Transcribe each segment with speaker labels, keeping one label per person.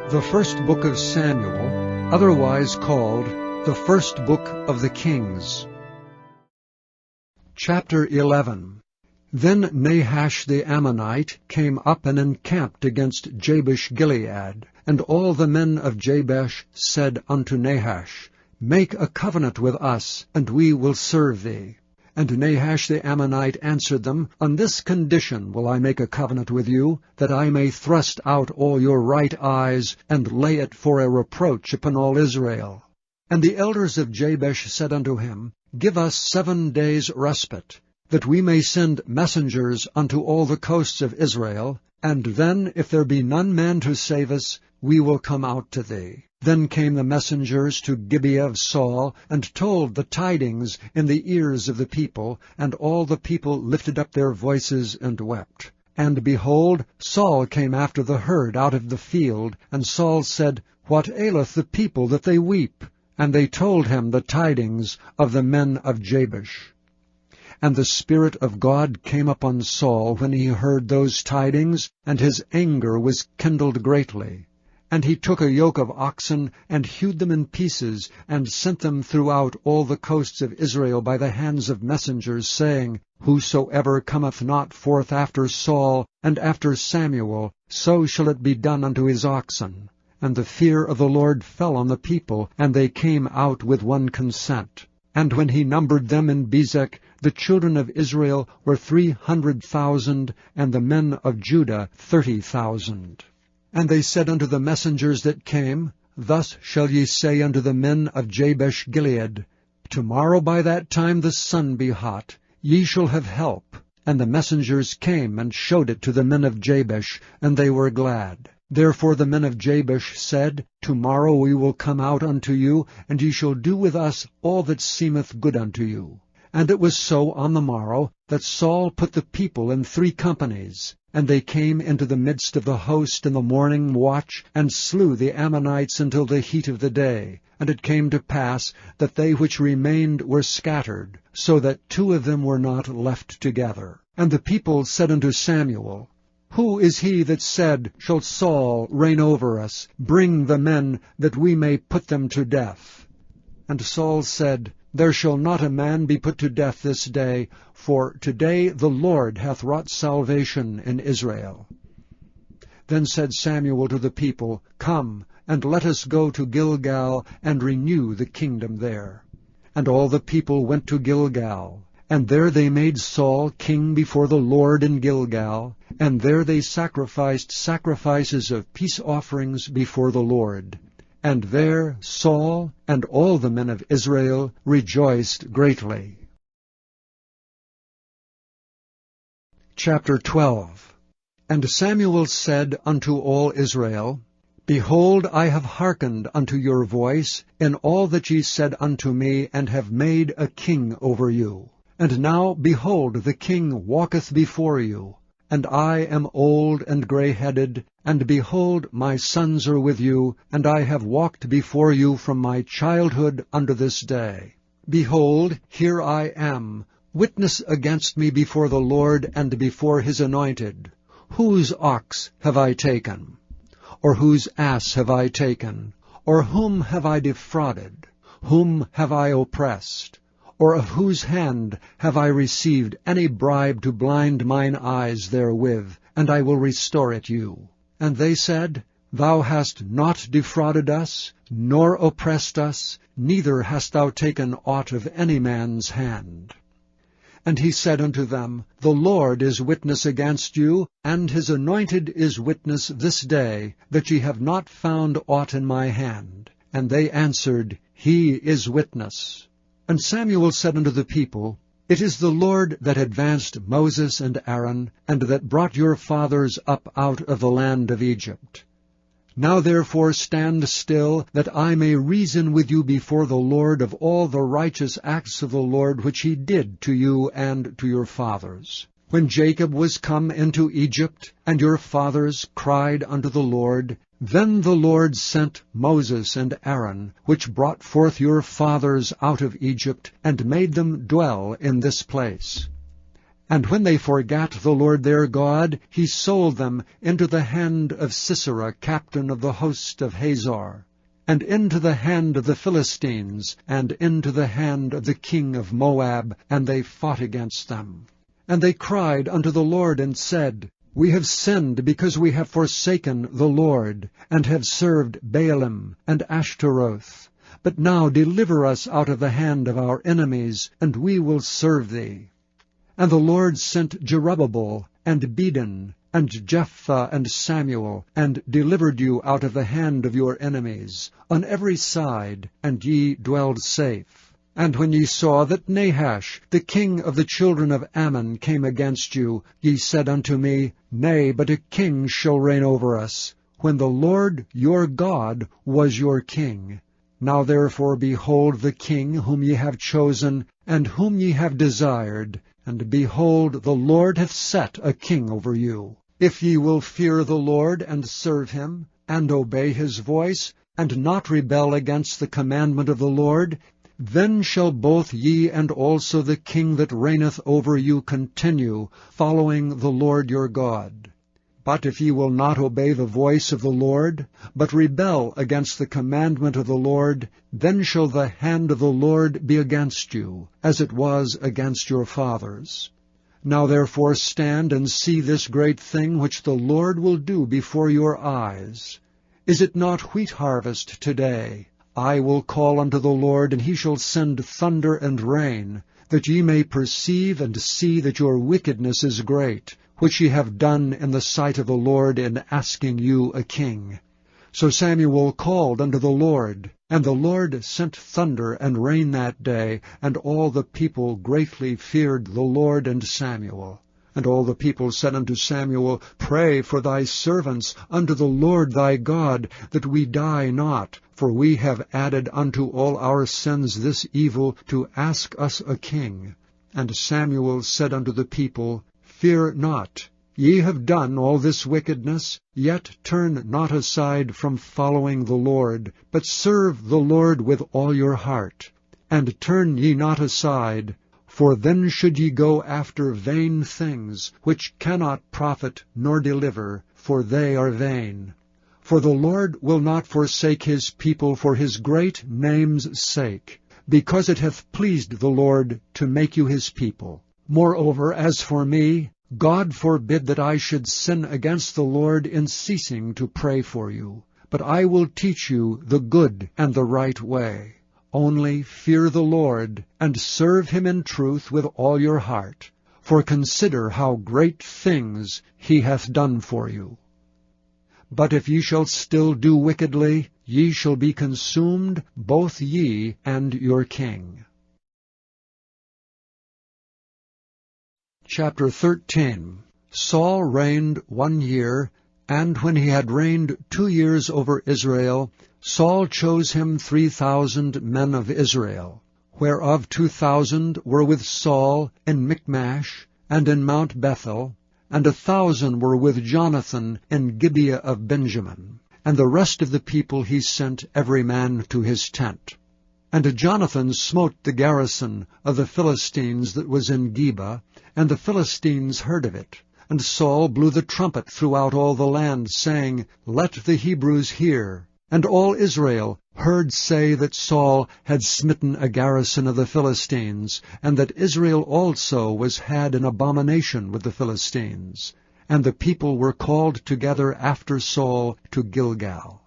Speaker 1: The first book of Samuel, otherwise called the first book of the Kings. Chapter 11. Then Nahash the Ammonite came up and encamped against Jabesh-Gilead. And all the men of Jabesh said unto Nahash, Make a covenant with us, and we will serve thee. And Nahash the Ammonite answered them, On this condition will I make a covenant with you, that I may thrust out all your right eyes, and lay it for a reproach upon all Israel. And the elders of Jabesh said unto him, Give us 7 days' respite, that we may send messengers unto all the coasts of Israel, and then, if there be none man to save us, we will come out to thee. Then came the messengers to Gibeah of Saul, and told the tidings in the ears of the people, and all the people lifted up their voices and wept. And behold, Saul came after the herd out of the field, and Saul said, What aileth the people that they weep? And they told him the tidings of the men of Jabesh. And the Spirit of God came upon Saul when he heard those tidings, and his anger was kindled greatly. And he took a yoke of oxen, and hewed them in pieces, and sent them throughout all the coasts of Israel by the hands of messengers, saying, Whosoever cometh not forth after Saul and after Samuel, so shall it be done unto his oxen. And the fear of the Lord fell on the people, and they came out with one consent. And when he numbered them in Bezek, the children of Israel were 300,000, and the men of Judah 30,000. And they said unto the messengers that came, Thus shall ye say unto the men of Jabesh-Gilead, Tomorrow by that time the sun be hot, ye shall have help. And the messengers came and showed it to the men of Jabesh, and they were glad. Therefore the men of Jabesh said, Tomorrow we will come out unto you, and ye shall do with us all that seemeth good unto you. And it was so on the morrow, that Saul put the people in 3 companies. And they came into the midst of the host in the morning watch, and slew the Ammonites until the heat of the day. And it came to pass that they which remained were scattered, so that 2 of them were not left together. And the people said unto Samuel, Who is he that said, Shall Saul reign over us? Bring the men, that we may put them to death. And Saul said, There shall not a man be put to death this day, for today the Lord hath wrought salvation in Israel. Then said Samuel to the people, Come, and let us go to Gilgal, and renew the kingdom there. And all the people went to Gilgal. And there they made Saul king before the Lord in Gilgal, and there they sacrificed sacrifices of peace offerings before the Lord. And there Saul and all the men of Israel rejoiced greatly. Chapter 12. And Samuel said unto all Israel, Behold, I have hearkened unto your voice in all that ye said unto me, and have made a king over you. And now, behold, the king walketh before you, and I am old and grey-headed, and behold, my sons are with you, and I have walked before you from my childhood unto this day. Behold, here I am, witness against me before the Lord and before his anointed. Whose ox have I taken? Or whose ass have I taken? Or whom have I defrauded? Whom have I oppressed? Or of whose hand have I received any bribe to blind mine eyes therewith? And I will restore it you. And they said, Thou hast not defrauded us, nor oppressed us, neither hast thou taken aught of any man's hand. And he said unto them, The Lord is witness against you, and his anointed is witness this day, that ye have not found aught in my hand. And they answered, He is witness. And Samuel said unto the people, It is the Lord that advanced Moses and Aaron, and that brought your fathers up out of the land of Egypt. Now therefore stand still, that I may reason with you before the Lord of all the righteous acts of the Lord which he did to you and to your fathers. When Jacob was come into Egypt, and your fathers cried unto the Lord, then the Lord sent Moses and Aaron, which brought forth your fathers out of Egypt, and made them dwell in this place. And when they forgat the Lord their God, he sold them into the hand of Sisera, captain of the host of Hazor, and into the hand of the Philistines, and into the hand of the king of Moab, and they fought against them. And they cried unto the Lord, and said, We have sinned, because we have forsaken the Lord, and have served Baalim and Ashtaroth. But now deliver us out of the hand of our enemies, and we will serve thee. And the Lord sent Jerubbaal, and Bedan, and Jephthah, and Samuel, and delivered you out of the hand of your enemies, on every side, and ye dwelled safe. And when ye saw that Nahash, the king of the children of Ammon, came against you, ye said unto me, Nay, but a king shall reign over us, when the Lord your God was your king. Now therefore behold the king whom ye have chosen, and whom ye have desired, and behold, the Lord hath set a king over you. If ye will fear the Lord, and serve him, and obey his voice, and not rebel against the commandment of the Lord, then shall both ye and also the king that reigneth over you continue, following the Lord your God. But if ye will not obey the voice of the Lord, but rebel against the commandment of the Lord, then shall the hand of the Lord be against you, as it was against your fathers. Now therefore stand and see this great thing which the Lord will do before your eyes. Is it not wheat harvest today? I will call unto the Lord, and he shall send thunder and rain, that ye may perceive and see that your wickedness is great, which ye have done in the sight of the Lord in asking you a king. So Samuel called unto the Lord, and the Lord sent thunder and rain that day, and all the people greatly feared the Lord and Samuel. And all the people said unto Samuel, Pray for thy servants unto the Lord thy God, that we die not, for we have added unto all our sins this evil, to ask us a king. And Samuel said unto the people, Fear not. Ye have done all this wickedness, yet turn not aside from following the Lord, but serve the Lord with all your heart. And turn ye not aside, for then should ye go after vain things, which cannot profit nor deliver, for they are vain. For the Lord will not forsake his people for his great name's sake, because it hath pleased the Lord to make you his people. Moreover, as for me, God forbid that I should sin against the Lord in ceasing to pray for you. But I will teach you the good and the right way. Only fear the Lord, and serve him in truth with all your heart. For consider how great things he hath done for you. But if ye shall still do wickedly, ye shall be consumed, both ye and your king. Chapter 13. Saul reigned 1 year, and when he had reigned 2 years over Israel, Saul chose him 3,000 men of Israel, whereof 2,000 were with Saul in Michmash and in Mount Bethel, and 1,000 were with Jonathan in Gibeah of Benjamin. And the rest of the people he sent every man to his tent. And Jonathan smote the garrison of the Philistines that was in Geba, and the Philistines heard of it. And Saul blew the trumpet throughout all the land, saying, Let the Hebrews hear. And all Israel heard say that Saul had smitten a garrison of the Philistines, and that Israel also was had an abomination with the Philistines. And the people were called together after Saul to Gilgal.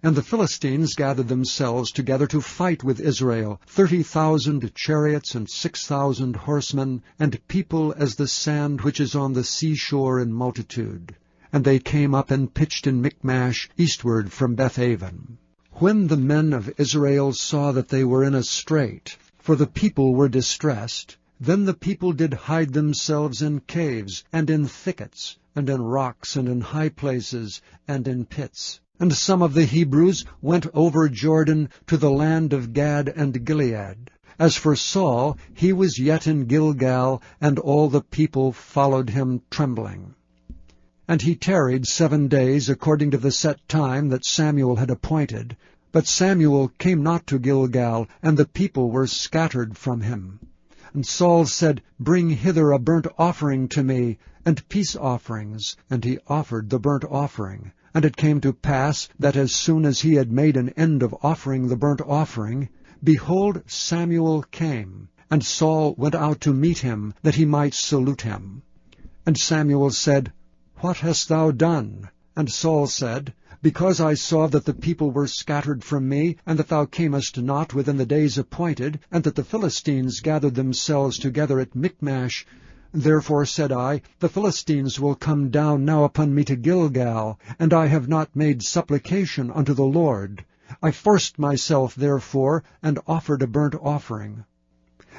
Speaker 1: And the Philistines gathered themselves together to fight with Israel, 30,000 chariots and 6,000 horsemen, and people as the sand which is on the seashore in multitude. And they came up and pitched in Michmash eastward from Bethaven. When the men of Israel saw that they were in a strait, for the people were distressed, then the people did hide themselves in caves, and in thickets, and in rocks, and in high places, and in pits. And some of the Hebrews went over Jordan to the land of Gad and Gilead. As for Saul, he was yet in Gilgal, and all the people followed him trembling. And he tarried 7 days according to the set time that Samuel had appointed. But Samuel came not to Gilgal, and the people were scattered from him. And Saul said, Bring hither a burnt offering to me, and peace offerings. And he offered the burnt offering. And it came to pass that as soon as he had made an end of offering the burnt offering, behold, Samuel came. And Saul went out to meet him, that he might salute him. And Samuel said, What hast thou done? And Saul said, Because I saw that the people were scattered from me, and that thou camest not within the days appointed, and that the Philistines gathered themselves together at Michmash, therefore said I, The Philistines will come down now upon me to Gilgal, and I have not made supplication unto the Lord. I forced myself therefore, and offered a burnt offering.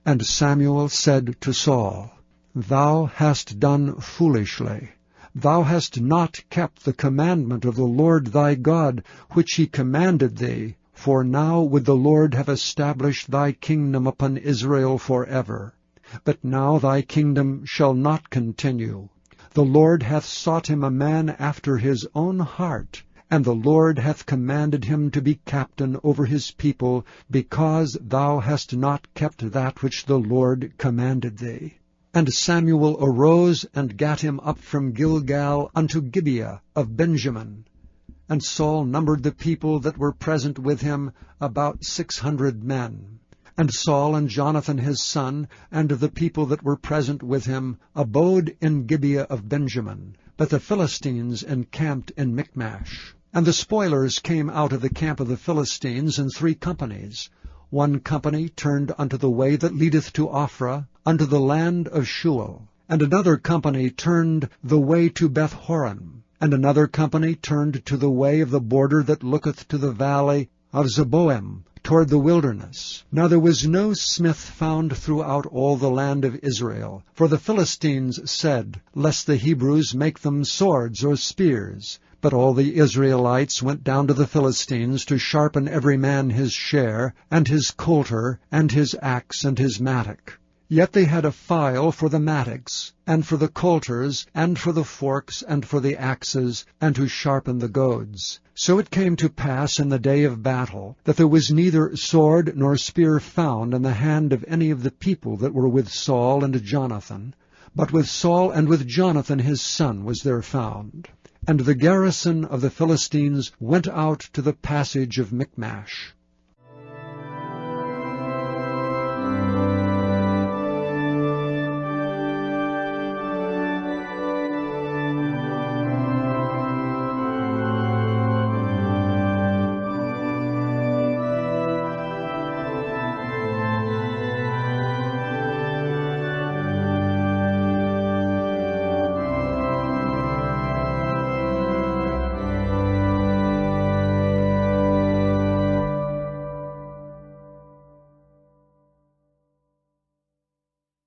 Speaker 1: And Samuel said to Saul, Thou hast done foolishly. Thou hast not kept the commandment of the Lord thy God, which he commanded thee. For now would the Lord have established thy kingdom upon Israel forever. But now thy kingdom shall not continue. The Lord hath sought him a man after his own heart, and the Lord hath commanded him to be captain over his people, because thou hast not kept that which the Lord commanded thee. And Samuel arose and gat him up from Gilgal unto Gibeah of Benjamin. And Saul numbered the people that were present with him, about 600 men. And Saul and Jonathan his son, and the people that were present with him, abode in Gibeah of Benjamin. But the Philistines encamped in Michmash. And the spoilers came out of the camp of the Philistines in 3 companies. One company turned unto the way that leadeth to Ophrah, unto the land of Shual. And another company turned the way to Beth-horon. And another company turned to the way of the border that looketh to the valley of Zeboim, toward the wilderness. Now there was no smith found throughout all the land of Israel. For the Philistines said, Lest the Hebrews make them swords or spears. But all the Israelites went down to the Philistines to sharpen every man his share, and his coulter, and his axe, and his mattock. Yet they had a file for the mattocks, and for the coulters, and for the forks, and for the axes, and to sharpen the goads. So it came to pass in the day of battle, that there was neither sword nor spear found in the hand of any of the people that were with Saul and Jonathan, but with Saul and with Jonathan his son was there found. And the garrison of the Philistines went out to the passage of Michmash.